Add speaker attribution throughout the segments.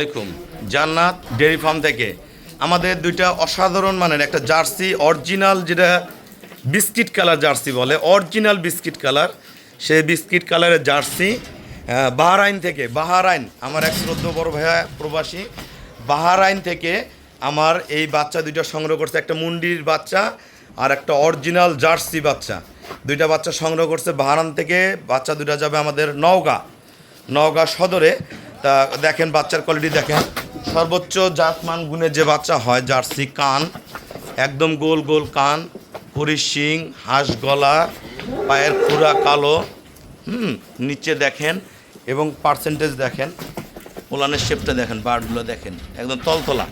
Speaker 1: আলাইকুম। জান্নাত dairy farm থেকে আমাদের দুইটা অসাধারণ মানের একটা জার্সি অরিজিনাল, যেটা বিস্কিট কালার জার্সি বলে, অরিজিনাল বিস্কিট কালার, সেই বিস্কিট কালারের জার্সি বাহরাইন থেকে। বাহরাইন আমার এক শ্রদ্ধ বড় ভাইয়া প্রবাসী, বাহরাইন থেকে আমার এই বাচ্চা দুইটা সংগ্রহ করছে। একটা মুন্ডির বাচ্চা আর একটা অরিজিনাল জার্সি বাচ্চা, দুইটা বাচ্চা সংগ্রহ করছে বাহরাইন থেকে। বাচ্চা দুইটা যাবে আমাদের নওগাঁ সদরে। তা দেখেন বাচ্চার কোয়ালিটি দেখেন, সর্বোচ্চ জাতমান গুণের যে বাচ্চা হয়। জার্সি কান একদম গোল গোল কান, হরিশ শিং, হাঁস গলা, পায়ের খুরা কালো, নিচে দেখেন এবং পার্সেন্টেজ দেখেন, ওলানের শেপটা দেখেন, বার্ডগুলো দেখেন একদম তলতলা,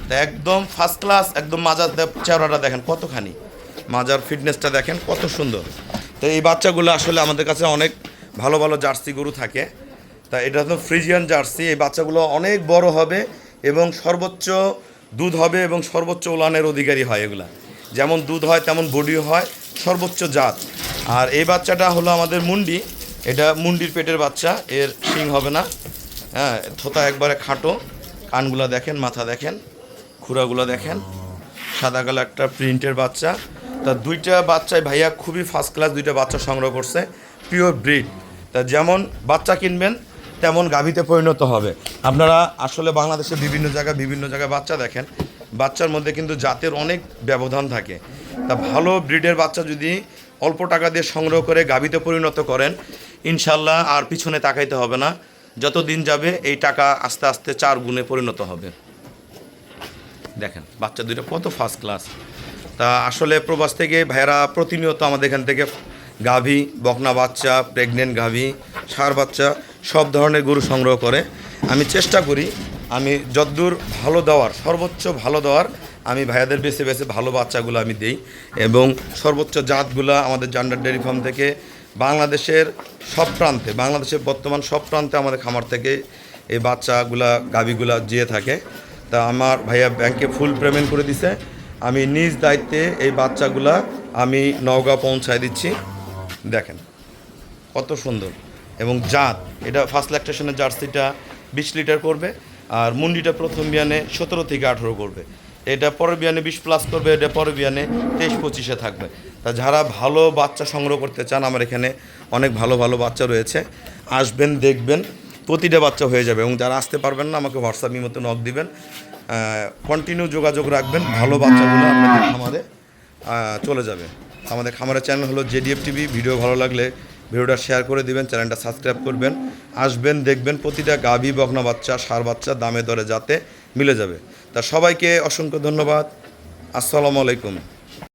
Speaker 1: তা একদম ফার্স্ট ক্লাস। একদম মাজার চেহারাটা দেখেন কতখানি, মাজার ফিটনেসটা দেখেন কত সুন্দর। তো এই বাচ্চাগুলো আসলে আমাদের কাছে অনেক ভালো ভালো জার্সি গরু থাকে। তা এটা তো ফ্রিজিয়ান জার্সি। এই বাচ্চাগুলো অনেক বড় হবে এবং সর্বোচ্চ দুধ হবে এবং সর্বোচ্চ ওলানের অধিকারী হয়। এগুলা যেমন দুধ হয় তেমন বডিও হয়, সর্বোচ্চ জাত। আর এই বাচ্চাটা হলো আমাদের মুন্ডি, এটা মুন্ডির পেটের বাচ্চা, এর শিং হবে না, হ্যাঁ, থোতা একবারে খাটো, কানগুলো দেখেন, মাথা দেখেন, খুরাগুলো দেখেন, সাদা কালো একটা প্রিন্টের বাচ্চা। তা দুইটা বাচ্চায় ভাইয়া খুবই ফার্স্ট ক্লাস দুইটা বাচ্চা সংগ্রহ করছে, পিওর ব্রিড। তা যেমন বাচ্চা কিনবেন তেমন গাভীতে পরিণত হবে। আপনারা আসলে বাংলাদেশে বিভিন্ন জায়গায় বাচ্চা দেখেন, বাচ্চার মধ্যে কিন্তু জাতের অনেক ব্যবধান থাকে। তা ভালো ব্রিডের বাচ্চা যদি অল্প টাকা দিয়ে সংগ্রহ করে গাভীতে পরিণত করেন, ইনশাল্লাহ আর পিছনে তাকাইতে হবে না। যত দিন যাবে এই টাকা আস্তে আস্তে 4 গুণে পরিণত হবে। দেখেন বাচ্চা দুইটা কত ফার্স্ট ক্লাস। তা আসলে প্রবাস থেকে ভাইয়েরা প্রতিনিয়ত আমাদের এখান থেকে গাভী, বকনা বাচ্চা, প্রেগনেন্ট গাভী, ষাঁড় বাচ্চা সব ধরনের গরু সংগ্রহ করে। আমি চেষ্টা করি আমি যতদূর ভালো দেওয়ার, সর্বোচ্চ ভালো দেওয়ার, আমি ভাইয়াদের বেছে বেছে ভালো বাচ্চাগুলো আমি দিই এবং সর্বোচ্চ জাতগুলো আমাদের জান্নাত ডেয়ারি ফার্ম থেকে বাংলাদেশের সব প্রান্তে, বাংলাদেশের বর্তমান সব প্রান্তে আমাদের খামার থেকে এই বাচ্চাগুলা গাভীগুলা যেয়ে থাকে। তা আমার ভাইয়া ব্যাংকে ফুল পেমেন্ট করে দিছে, আমি নিজ দায়িত্বে এই বাচ্চাগুলা আমি নওগাঁ পৌঁছায় দিচ্ছি। দেখেন কত সুন্দর এবং জাত। এটা ফার্স্ট ল্যাকটেশনের জার্সিটা 20 লিটার করবে, আর মুন্ডিটা প্রথম বিয়ানে 17 থেকে 18 করবে, এটা পরের বিয়ানে 20+ করবে, এটা পরের বিয়ানে 23-25-এ থাকবে। তা যারা ভালো বাচ্চা সংগ্রহ করতে চান, আমার এখানে অনেক ভালো ভালো বাচ্চা রয়েছে, আসবেন দেখবেন, প্রতিটা বাচ্চা হয়ে যাবে। এবং যারা আসতে পারবেন না আমাকে হোয়াটসঅ্যাপ মতো নক দিবেন, কন্টিনিউ যোগাযোগ রাখবেন, ভালো বাচ্চাগুলো আপনাদের খামারে চলে যাবে। আমাদের খামারের চ্যানেল হলো জেডিএফ টিভি। ভিডিও ভালো লাগলে ভিডিওটা শেয়ার করে দিবেন, চ্যানেলটা সাবস্ক্রাইব করবেন, আসবেন দেখবেন, প্রতিটা গাভী, বকনা বাচ্চা, ষাঁড় বাচ্চা দামে দরে যাতে মিলে যাবে। তা সবাইকে অসংখ্য ধন্যবাদ। আসসালামু আলাইকুম।